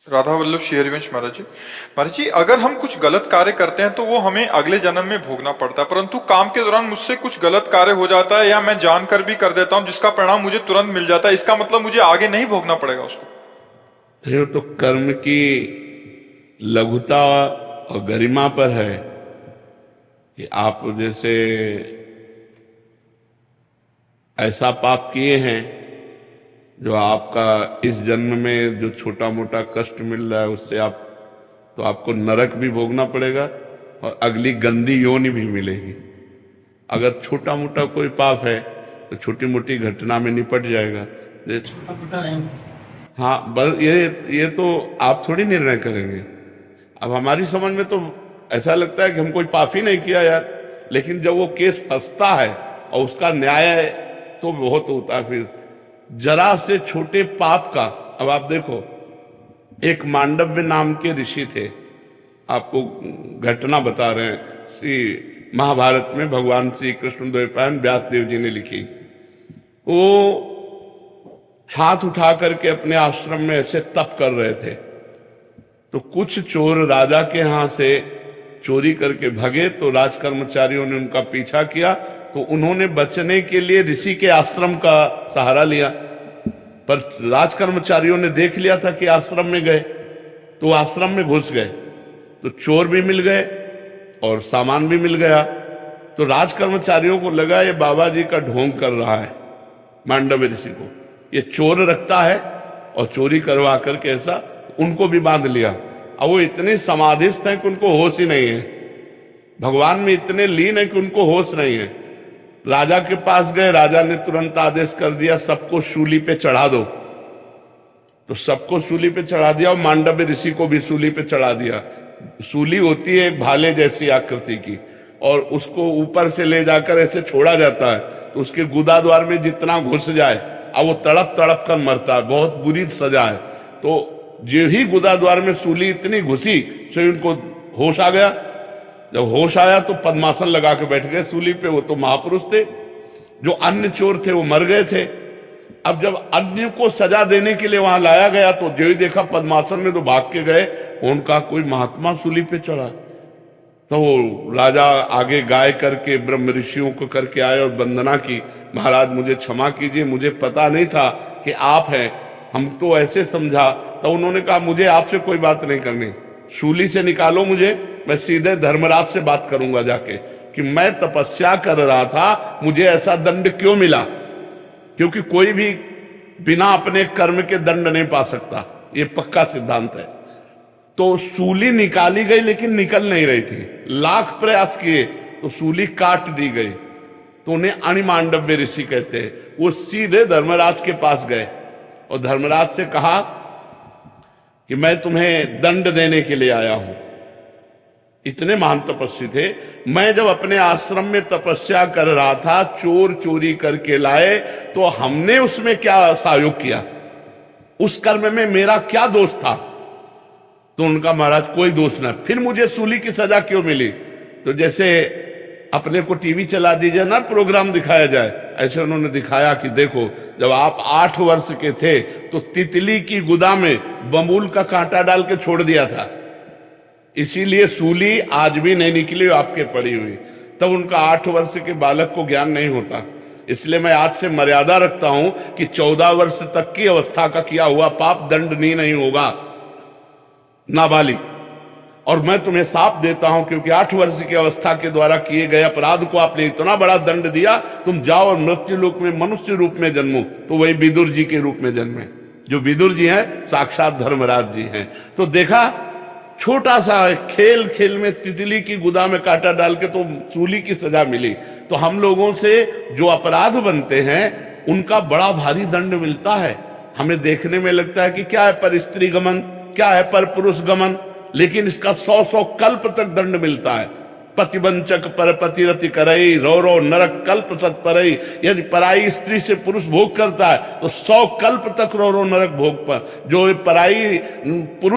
राधा वल्लभ श्री हरिवंश महाराज जी, अगर हम कुछ गलत कार्य करते हैं तो वो हमें अगले जन्म में भोगना पड़ता है, परंतु काम के दौरान मुझसे कुछ गलत कार्य हो जाता है या मैं जानकर भी कर देता हूं जिसका परिणाम मुझे तुरंत मिल जाता है, इसका मतलब मुझे आगे नहीं भोगना पड़ेगा उसको? ये तो कर्म की लघुता और गरिमा पर है कि आप जैसे ऐसा पाप किए हैं जो आपका इस जन्म में जो छोटा मोटा कष्ट मिल रहा है उससे आपको नरक भी भोगना पड़ेगा और अगली गंदी योनि भी मिलेगी। अगर छोटा मोटा कोई पाप है तो छोटी मोटी घटना में निपट जाएगा। हाँ, बस ये तो आप थोड़ी निर्णय करेंगे। अब हमारी समझ में तो ऐसा लगता है कि हम कोई पाप ही नहीं किया यार, लेकिन जब वो केस फंसता है और उसका न्याय तो बहुत होता है। फिर जरा से छोटे पाप का, अब आप देखो, एक मांडव्य नाम के ऋषि थे, आपको घटना बता रहे हैं, श्री महाभारत में भगवान श्री कृष्ण द्वैपायन व्यास देव जी ने लिखी। वो हाथ उठा करके अपने आश्रम में ऐसे तप कर रहे थे तो कुछ चोर राजा के यहां से चोरी करके भगे, तो राजकर्मचारियों ने उनका पीछा किया, तो उन्होंने बचने के लिए ऋषि के आश्रम का सहारा लिया। पर राजकर्मचारियों ने देख लिया था कि आश्रम में गए, तो आश्रम में घुस गए, तो चोर भी मिल गए और सामान भी मिल गया। तो राजकर्मचारियों को लगा ये बाबा जी का ढोंग कर रहा है, मांडव्य ऋषि को ये चोर रखता है और चोरी करवा करके ऐसा, उनको भी बांध लिया। अब वो इतने समाधिस्थ हैं कि उनको होश ही नहीं है, भगवान में इतने लीन है कि उनको होश नहीं है। राजा के पास गए, राजा ने तुरंत आदेश कर दिया सबको शूली पे चढ़ा दो, तो सबको शूली पे चढ़ा दिया और मांडव्य ऋषि को भी शूली पे चढ़ा दिया। शूली होती है एक भाले जैसी आकृति की, और उसको ऊपर से ले जाकर ऐसे छोड़ा जाता है, तो उसके गुदा द्वार में जितना घुस जाए अब वो तड़प तड़प कर मरता है, बहुत बुरी सजा है। तो जो ही गुदा द्वार में सूली इतनी घुसी तो उनको होश आ गया। जब होश आया तो पद्मासन लगा के बैठ गए सूली पे। वो तो महापुरुष थे, जो अन्य चोर थे वो मर गए थे। अब जब अन्य को सजा देने के लिए वहां लाया गया तो जो ही देखा पद्मासन में तो भाग के गए, उनका कोई महात्मा सूली पे चढ़ा। तो वो राजा आगे गाय करके ब्रह्म ऋषियों को करके आए और वंदना की, महाराज मुझे क्षमा कीजिए, मुझे पता नहीं था कि आप हैं, हम तो ऐसे समझा। तो उन्होंने कहा मुझे आपसे कोई बात नहीं करनी, शूली से निकालो मुझे, मैं सीधे धर्मराज से बात करूंगा जाके कि मैं तपस्या कर रहा था, मुझे ऐसा दंड क्यों मिला। क्योंकि कोई भी बिना अपने कर्म के दंड नहीं पा सकता, ये पक्का सिद्धांत है। तो सूली निकाली गई लेकिन निकल नहीं रही थी, लाख प्रयास किए तो सूली काट दी गई। तो उन्हें अणिमांडव्य ऋषि कहते हैं। वो सीधे धर्मराज के पास गए और धर्मराज से कहा कि मैं तुम्हें दंड देने के लिए आया हूं। इतने महान तपस्वी थे। मैं जब अपने आश्रम में तपस्या कर रहा था, चोर चोरी करके लाए, तो हमने उसमें क्या सहयोग किया, उस कर्म में मेरा क्या दोष था। तो उनका महाराज कोई दोष ना, फिर मुझे सूली की सजा क्यों मिली। तो जैसे अपने को टीवी चला दीजिए ना, प्रोग्राम दिखाया जाए, ऐसे उन्होंने दिखाया कि देखो जब आप 8 वर्ष के थे तो तितली की गुदा में बबूल का कांटा डाल के छोड़ दिया था, इसीलिए सूली आज भी नहीं निकली, आपके पड़ी हुई। तब उनका 8 वर्ष के बालक को ज्ञान नहीं होता। इसलिए मैं आज से मर्यादा रखता हूं कि 14 वर्ष तक की अवस्था का किया हुआ पाप दंडनीय नहीं होगा, नाबालिग। और मैं तुम्हें साफ देता हूं क्योंकि 8 वर्ष की अवस्था के द्वारा किए गए अपराध को आपने इतना बड़ा दंड दिया, तुम जाओ और मृत्यु लोक में मनुष्य रूप में जन्मो। तो वही विदुर जी के रूप में जन्मे, जो विदुर जी हैं साक्षात धर्मराज जी हैं। तो देखा, छोटा सा खेल खेल में तितली की गुदा में कांटा डाल के तो सूली की सजा मिली। तो हम लोगों से जो अपराध बनते हैं उनका बड़ा भारी दंड मिलता है। हमें देखने में लगता है कि क्या है पर स्त्री गमन, क्या है पर पुरुष गमन, लेकिन इसका 100 कल्प तक दंड मिलता है। पतिवंचक पर पतिरति करई, रो रो नरक कल्प सत परई। यदि पराई स्त्री से पुरुष भोग करता है तो 100 कल्प तक रो रो नरक भोग पर। जो पराई पुरुष